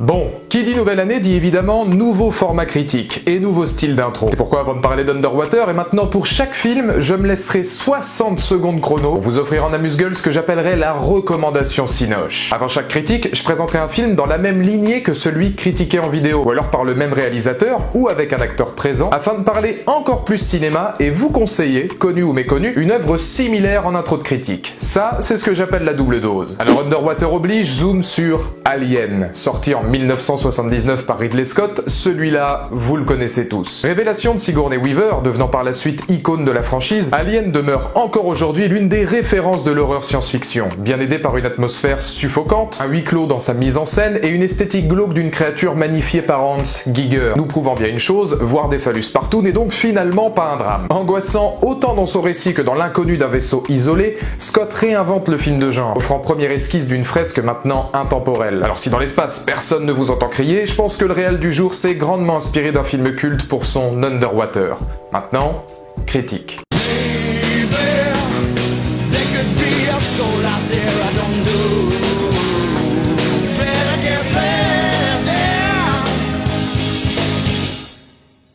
Bon, qui dit nouvelle année dit évidemment nouveau format critique et nouveau style d'intro. C'est pourquoi avant de parler d'Underwater, et maintenant pour chaque film, je me laisserai 60 secondes chrono pour vous offrir en amuse-gueule ce que j'appellerais la recommandation cinoche. Avant chaque critique, je présenterai un film dans la même lignée que celui critiqué en vidéo, ou alors par le même réalisateur, ou avec un acteur présent, afin de parler encore plus cinéma et vous conseiller, connu ou méconnu, une œuvre similaire en intro de critique. Ça, c'est ce que j'appelle la double dose. Alors Underwater oblige, zoom sur Alien, sorti en 1979 par Ridley Scott, celui-là, vous le connaissez tous. Révélation de Sigourney Weaver, devenant par la suite icône de la franchise, Alien demeure encore aujourd'hui l'une des références de l'horreur science-fiction, bien aidée par une atmosphère suffocante, un huis clos dans sa mise en scène et une esthétique glauque d'une créature magnifiée par Hans Giger, nous prouvant bien une chose, voir des phallus partout n'est donc finalement pas un drame. Angoissant autant dans son récit que dans l'inconnu d'un vaisseau isolé, Scott réinvente le film de genre, offrant première esquisse d'une fresque maintenant intemporelle. Alors si dans l'espace personne ne vous entend crier, je pense que le réel du jour s'est grandement inspiré d'un film culte pour son Underwater. Maintenant, critique.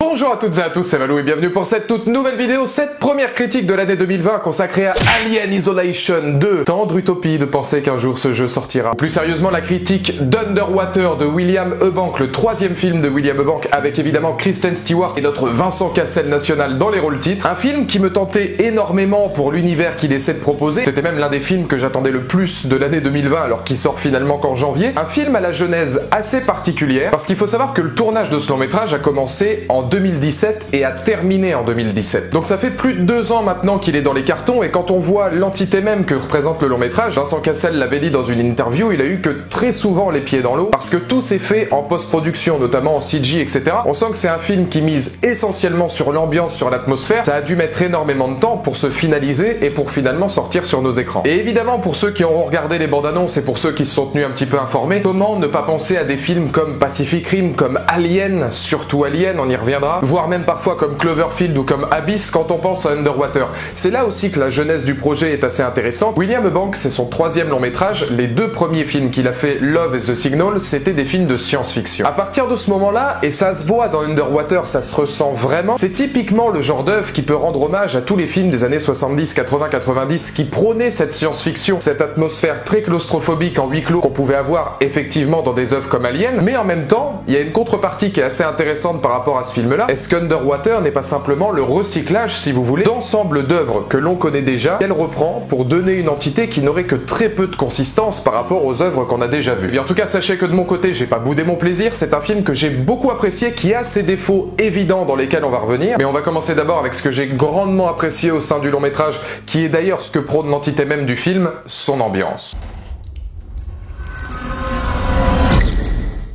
Bonjour à toutes et à tous, c'est Valou et bienvenue pour cette toute nouvelle vidéo, cette première critique de l'année 2020 consacrée à Alien Isolation 2. Tendre utopie de penser qu'un jour ce jeu sortira. Plus sérieusement, la critique d'Underwater de William Eubank, le troisième film de William Eubank avec évidemment Kristen Stewart et notre Vincent Cassel national dans les rôles titres. Un film qui me tentait énormément pour l'univers qu'il essaie de proposer. C'était même l'un des films que j'attendais le plus de l'année 2020 alors qu'il sort finalement qu'en janvier. Un film à la genèse assez particulière parce qu'il faut savoir que le tournage de ce long métrage a commencé en 2017 et a terminé en 2017. Donc ça fait plus de 2 ans maintenant qu'il est dans les cartons et quand on voit l'entité même que représente le long métrage, Vincent Cassel l'avait dit dans une interview, il a eu que très souvent les pieds dans l'eau parce que tout s'est fait en post-production, notamment en CG, etc. On sent que c'est un film qui mise essentiellement sur l'ambiance, sur l'atmosphère. Ça a dû mettre énormément de temps pour se finaliser et pour finalement sortir sur nos écrans. Et évidemment, pour ceux qui auront regardé les bandes annonces et pour ceux qui se sont tenus un petit peu informés, comment ne pas penser à des films comme Pacific Rim, comme Alien, surtout Alien, on y reviendra, voire même parfois comme Cloverfield ou comme Abyss quand on pense à Underwater. C'est là aussi que la jeunesse du projet est assez intéressante. William Eubank, c'est son 3e long métrage. Les 2 premiers films qu'il a fait, Love et The Signal, c'était des films de science-fiction. À partir de ce moment-là, et ça se voit dans Underwater, ça se ressent vraiment, c'est typiquement le genre d'œuvre qui peut rendre hommage à tous les films des années 70, 80, 90 qui prônaient cette science-fiction, cette atmosphère très claustrophobique en huis clos qu'on pouvait avoir effectivement dans des œuvres comme Alien, mais en même temps, il y a une contrepartie qui est assez intéressante par rapport à ce film-là. Est-ce qu'Underwater n'est pas simplement le recyclage, si vous voulez, d'ensemble d'œuvres que l'on connaît déjà, qu'elle reprend pour donner une entité qui n'aurait que très peu de consistance par rapport aux œuvres qu'on a déjà vues. Et en tout cas, sachez que de mon côté, j'ai pas boudé mon plaisir, c'est un film que j'ai beaucoup apprécié, qui a ses défauts évidents dans lesquels on va revenir, mais on va commencer d'abord avec ce que j'ai grandement apprécié au sein du long métrage, qui est d'ailleurs ce que prône l'entité même du film, son ambiance.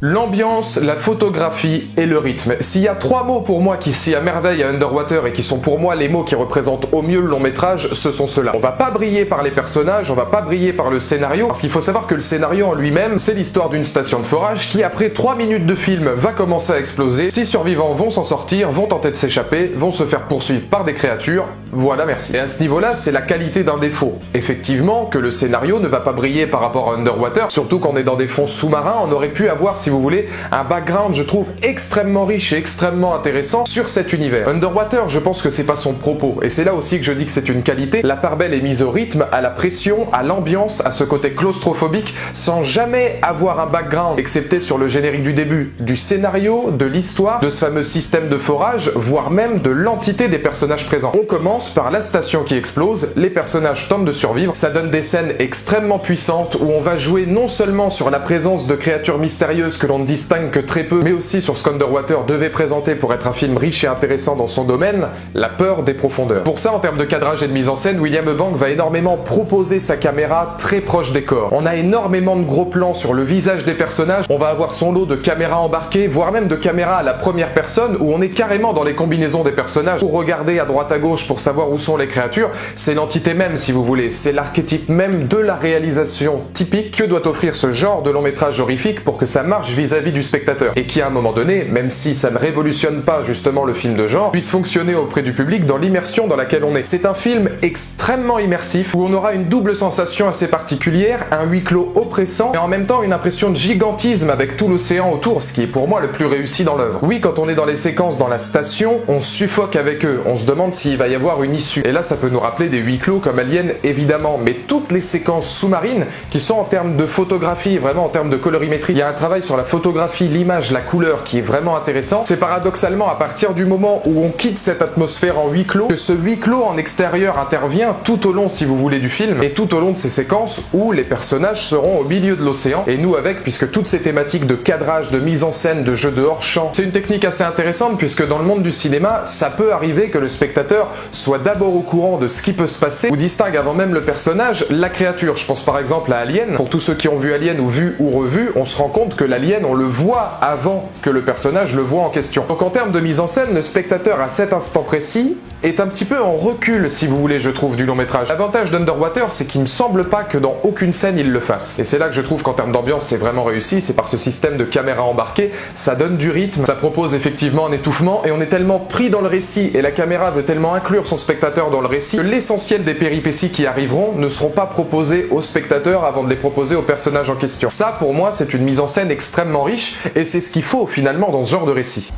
L'ambiance, la photographie et le rythme. S'il y a 3 mots pour moi qui s'y à merveille à Underwater et qui sont pour moi les mots qui représentent au mieux le long métrage, ce sont ceux-là. On va pas briller par les personnages, on va pas briller par le scénario, parce qu'il faut savoir que le scénario en lui-même, c'est l'histoire d'une station de forage qui, après 3 minutes de film, va commencer à exploser. 6 survivants vont s'en sortir, vont tenter de s'échapper, vont se faire poursuivre par des créatures. Voilà, merci. Et à ce niveau-là, c'est la qualité d'un défaut. Effectivement, que le scénario ne va pas briller par rapport à Underwater, surtout qu'on est dans des fonds sous-marins, on aurait pu avoir, si vous voulez, un background, je trouve, extrêmement riche et extrêmement intéressant sur cet univers. Underwater, je pense que c'est pas son propos, et c'est là aussi que je dis que c'est une qualité. La part belle est mise au rythme, à la pression, à l'ambiance, à ce côté claustrophobique, sans jamais avoir un background, excepté sur le générique du début, du scénario, de l'histoire, de ce fameux système de forage, voire même de l'entité des personnages présents. On commence par la station qui explose, les personnages tentent de survivre, ça donne des scènes extrêmement puissantes où on va jouer non seulement sur la présence de créatures mystérieuses que l'on ne distingue que très peu, mais aussi sur ce qu'Underwater devait présenter pour être un film riche et intéressant dans son domaine, la peur des profondeurs. Pour ça, en termes de cadrage et de mise en scène, William Eubank va énormément proposer sa caméra très proche des corps. On a énormément de gros plans sur le visage des personnages, on va avoir son lot de caméras embarquées, voire même de caméras à la première personne, où on est carrément dans les combinaisons des personnages, pour regarder à droite à gauche pour savoir savoir où sont les créatures, c'est l'entité même si vous voulez, c'est l'archétype même de la réalisation typique que doit offrir ce genre de long métrage horrifique pour que ça marche vis-à-vis du spectateur. Et qui à un moment donné, même si ça ne révolutionne pas justement le film de genre, puisse fonctionner auprès du public dans l'immersion dans laquelle on est. C'est un film extrêmement immersif où on aura une double sensation assez particulière, un huis clos oppressant et en même temps une impression de gigantisme avec tout l'océan autour, ce qui est pour moi le plus réussi dans l'œuvre. Oui, quand on est dans les séquences dans la station, on suffoque avec eux, on se demande s'il va y avoir une issue. Et là, ça peut nous rappeler des huis clos comme Alien, évidemment, mais toutes les séquences sous-marines qui sont en termes de photographie, vraiment en termes de colorimétrie, il y a un travail sur la photographie, l'image, la couleur qui est vraiment intéressant. C'est paradoxalement à partir du moment où on quitte cette atmosphère en huis clos que ce huis clos en extérieur intervient tout au long, si vous voulez, du film et tout au long de ces séquences où les personnages seront au milieu de l'océan et nous avec, puisque toutes ces thématiques de cadrage, de mise en scène, de jeu de hors-champ, c'est une technique assez intéressante puisque dans le monde du cinéma, ça peut arriver que le spectateur soit d'abord au courant de ce qui peut se passer ou distingue avant même le personnage la créature. Je pense par exemple à Alien. Pour tous ceux qui ont vu Alien ou vu ou revu, on se rend compte que l'alien, on le voit avant que le personnage le voit en question. Donc en termes de mise en scène, le spectateur à cet instant précis est un petit peu en recul, si vous voulez, je trouve, du long métrage. L'avantage d'Underwater, c'est qu'il me semble pas que dans aucune scène il le fasse. Et c'est là que je trouve qu'en termes d'ambiance, c'est vraiment réussi, c'est par ce système de caméra embarquée, ça donne du rythme, ça propose effectivement un étouffement, et on est tellement pris dans le récit, et la caméra veut tellement inclure son spectateur dans le récit, que l'essentiel des péripéties qui arriveront ne seront pas proposées au spectateur avant de les proposer au personnage en question. Ça, pour moi, c'est une mise en scène extrêmement riche, et c'est ce qu'il faut finalement dans ce genre de récit.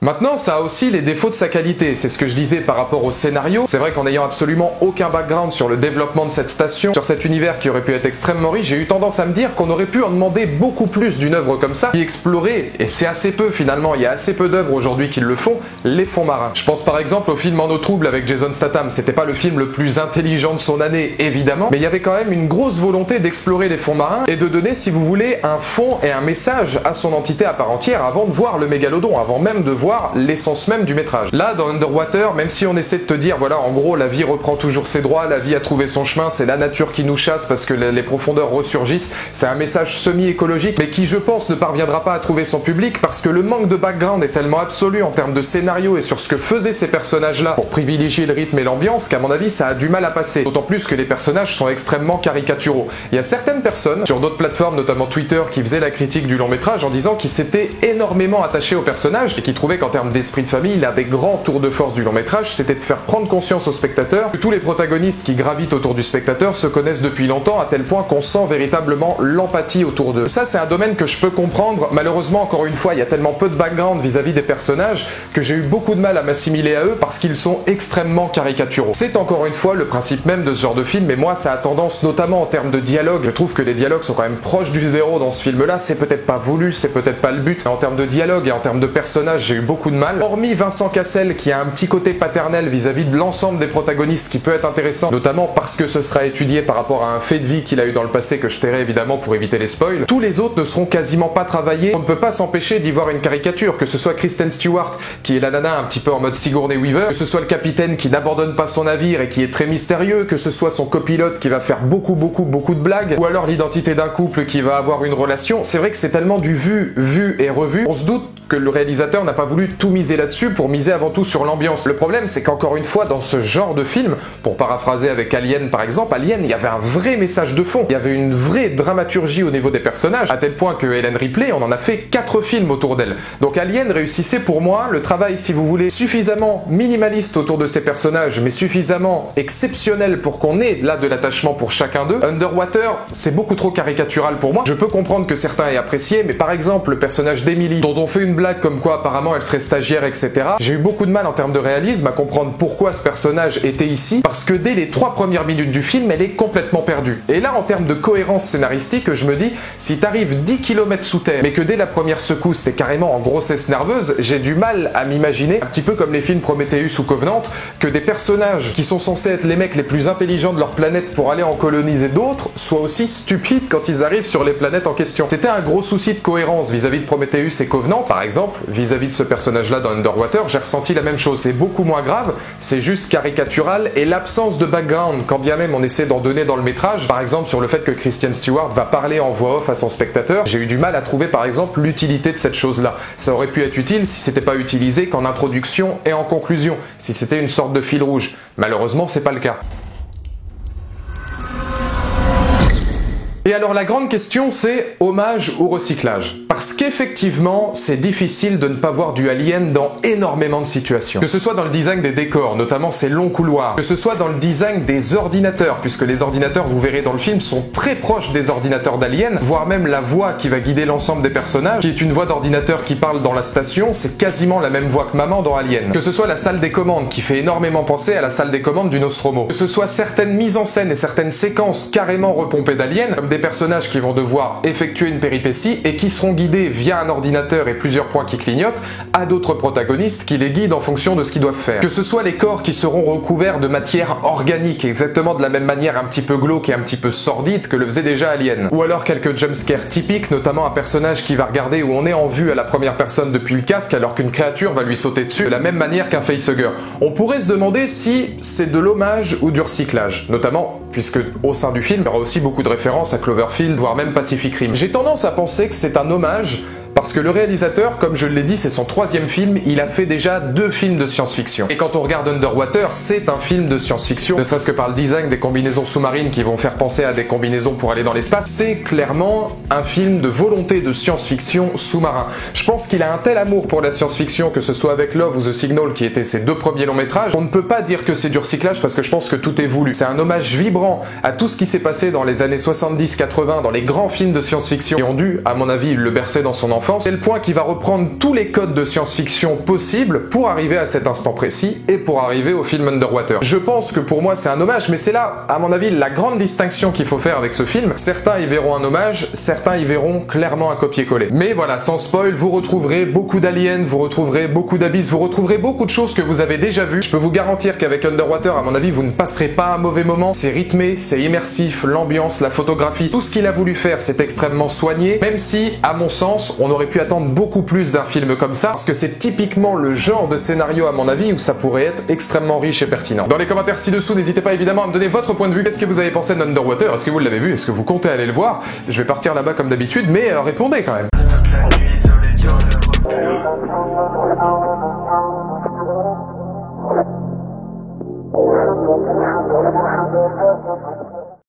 Maintenant, ça a aussi les défauts de sa qualité, c'est ce que je disais par rapport au scénario. C'est vrai qu'en n'ayant absolument aucun background sur le développement de cette station, sur cet univers qui aurait pu être extrêmement riche, j'ai eu tendance à me dire qu'on aurait pu en demander beaucoup plus d'une œuvre comme ça, qui explorait, et c'est assez peu finalement, il y a assez peu d'œuvres aujourd'hui qui le font, les fonds marins. Je pense par exemple au film En eau trouble avec Jason Statham, c'était pas le film le plus intelligent de son année, évidemment, mais il y avait quand même une grosse volonté d'explorer les fonds marins et de donner, si vous voulez, un fond et un message à son entité à part entière avant de voir le mégalodon, avant même de voir l'essence même du métrage. Là, dans Underwater, même si on essaie de te dire, voilà, en gros, la vie reprend toujours ses droits, la vie a trouvé son chemin, c'est la nature qui nous chasse parce que les profondeurs ressurgissent, c'est un message semi-écologique, mais qui, je pense, ne parviendra pas à trouver son public parce que le manque de background est tellement absolu en termes de scénario et sur ce que faisaient ces personnages-là pour privilégier le rythme et l'ambiance qu'à mon avis, ça a du mal à passer. D'autant plus que les personnages sont extrêmement caricaturaux. Il y a certaines personnes, sur d'autres plateformes, notamment Twitter, qui faisaient la critique du long métrage en disant qu'ils s'étaient énormément attachés aux personnages et qui trouvaient qu'en termes d'esprit de famille, l'un des grands tours de force du long métrage, c'était de faire prendre conscience au spectateur que tous les protagonistes qui gravitent autour du spectateur se connaissent depuis longtemps à tel point qu'on sent véritablement l'empathie autour d'eux. Ça, c'est un domaine que je peux comprendre. Malheureusement, encore une fois, il y a tellement peu de background vis-à-vis des personnages que j'ai eu beaucoup de mal à m'assimiler à eux parce qu'ils sont extrêmement caricaturaux. C'est encore une fois le principe même de ce genre de film, et moi, ça a tendance, notamment en termes de dialogue, je trouve que les dialogues sont quand même proches du zéro dans ce film-là. C'est peut-être pas voulu, c'est peut-être pas le but, mais en termes de dialogue et en termes de personnages, j'ai eu beaucoup de mal. Hormis Vincent Cassel qui a un petit côté paternel vis-à-vis de l'ensemble des protagonistes qui peut être intéressant, notamment parce que ce sera étudié par rapport à un fait de vie qu'il a eu dans le passé que je tairai évidemment pour éviter les spoils, tous les autres ne seront quasiment pas travaillés. On ne peut pas s'empêcher d'y voir une caricature, que ce soit Kristen Stewart qui est la nana un petit peu en mode Sigourney Weaver, que ce soit le capitaine qui n'abandonne pas son navire et qui est très mystérieux, que ce soit son copilote qui va faire beaucoup de blagues, ou alors l'identité d'un couple qui va avoir une relation. C'est vrai que c'est tellement du vu et revu, on se doute que le réalisateur n'a pas voulu tout miser là-dessus pour miser avant tout sur l'ambiance. Le problème, c'est qu'encore une fois, dans ce genre de film, pour paraphraser avec Alien par exemple, Alien, il y avait un vrai message de fond, il y avait une vraie dramaturgie au niveau des personnages, à tel point que Ellen Ripley, on en a fait 4 films autour d'elle. Donc Alien réussissait pour moi le travail, si vous voulez, suffisamment minimaliste autour de ses personnages, mais suffisamment exceptionnel pour qu'on ait là de l'attachement pour chacun d'eux. Underwater, c'est beaucoup trop caricatural pour moi. Je peux comprendre que certains aient apprécié, mais par exemple, le personnage d'Emily, dont on fait une blague comme quoi apparemment elle serait stagiaire, etc. J'ai eu beaucoup de mal en termes de réalisme à comprendre pourquoi ce personnage était ici, parce que dès les 3 premières minutes du film, elle est complètement perdue. Et là, en termes de cohérence scénaristique, je me dis, si t'arrives 10 km sous terre, mais que dès la première secousse, t'es carrément en grossesse nerveuse, j'ai du mal à m'imaginer, un petit peu comme les films Prometheus ou Covenant, que des personnages qui sont censés être les mecs les plus intelligents de leur planète pour aller en coloniser d'autres, soient aussi stupides quand ils arrivent sur les planètes en question. C'était un gros souci de cohérence vis-à-vis de Prometheus et Covenant, par exemple, vis-à-vis de ce personnage personnage-là dans Underwater, j'ai ressenti la même chose. C'est beaucoup moins grave, c'est juste caricatural, et l'absence de background, quand bien même on essaie d'en donner dans le métrage, par exemple sur le fait que Kristen Stewart va parler en voix off à son spectateur, j'ai eu du mal à trouver par exemple l'utilité de cette chose-là. Ça aurait pu être utile si c'était pas utilisé qu'en introduction et en conclusion, si c'était une sorte de fil rouge. Malheureusement, c'est pas le cas. Et alors la grande question c'est hommage ou recyclage? Parce qu'effectivement c'est difficile de ne pas voir du Alien dans énormément de situations. Que ce soit dans le design des décors, notamment ces longs couloirs, que ce soit dans le design des ordinateurs, puisque les ordinateurs, vous verrez dans le film, sont très proches des ordinateurs d'Alien, voire même la voix qui va guider l'ensemble des personnages, qui est une voix d'ordinateur qui parle dans la station, c'est quasiment la même voix que maman dans Alien. Que ce soit la salle des commandes qui fait énormément penser à la salle des commandes du Nostromo. Que ce soit certaines mises en scène et certaines séquences carrément repompées d'Alien, comme des personnages qui vont devoir effectuer une péripétie et qui seront guidés via un ordinateur et plusieurs points qui clignotent à d'autres protagonistes qui les guident en fonction de ce qu'ils doivent faire. Que ce soit les corps qui seront recouverts de matière organique, exactement de la même manière un petit peu glauque et un petit peu sordide que le faisait déjà Alien. Ou alors quelques jumpscares typiques, notamment un personnage qui va regarder où on est en vue à la première personne depuis le casque alors qu'une créature va lui sauter dessus de la même manière qu'un facehugger. On pourrait se demander si c'est de l'hommage ou du recyclage, notamment puisque au sein du film, il y aura aussi beaucoup de références à Cloverfield, voire même Pacific Rim. J'ai tendance à penser que c'est un hommage, parce que le réalisateur, comme je l'ai dit, c'est son 3e film, il a fait déjà 2 films de science-fiction. Et quand on regarde Underwater, c'est un film de science-fiction, ne serait-ce que par le design des combinaisons sous-marines qui vont faire penser à des combinaisons pour aller dans l'espace, c'est clairement un film de volonté de science-fiction sous-marin. Je pense qu'il a un tel amour pour la science-fiction, que ce soit avec Love ou The Signal, qui étaient ses 2 premiers longs métrages, on ne peut pas dire que c'est du recyclage parce que je pense que tout est voulu. C'est un hommage vibrant à tout ce qui s'est passé dans les années 70-80, dans les grands films de science-fiction qui ont dû, à mon avis, le bercer dans son enfance. C'est le point qui va reprendre tous les codes de science-fiction possibles pour arriver à cet instant précis et pour arriver au film Underwater. Je pense que pour moi c'est un hommage, mais c'est là, à mon avis, la grande distinction qu'il faut faire avec ce film. Certains y verront un hommage, certains y verront clairement un copier-coller. Mais voilà, sans spoil, vous retrouverez beaucoup d'aliens, vous retrouverez beaucoup d'abysses, vous retrouverez beaucoup de choses que vous avez déjà vues. Je peux vous garantir qu'avec Underwater, à mon avis, vous ne passerez pas un mauvais moment. C'est rythmé, c'est immersif, l'ambiance, la photographie, tout ce qu'il a voulu faire, c'est extrêmement soigné, même si, à mon sens, on aurait pu attendre beaucoup plus d'un film comme ça, parce que c'est typiquement le genre de scénario, à mon avis, où ça pourrait être extrêmement riche et pertinent. Dans les commentaires ci-dessous, n'hésitez pas évidemment à me donner votre point de vue. Qu'est-ce que vous avez pensé d'Underwater? Est-ce que vous l'avez vu? Est-ce que vous comptez aller le voir? Je vais partir là-bas comme d'habitude, mais répondez quand même.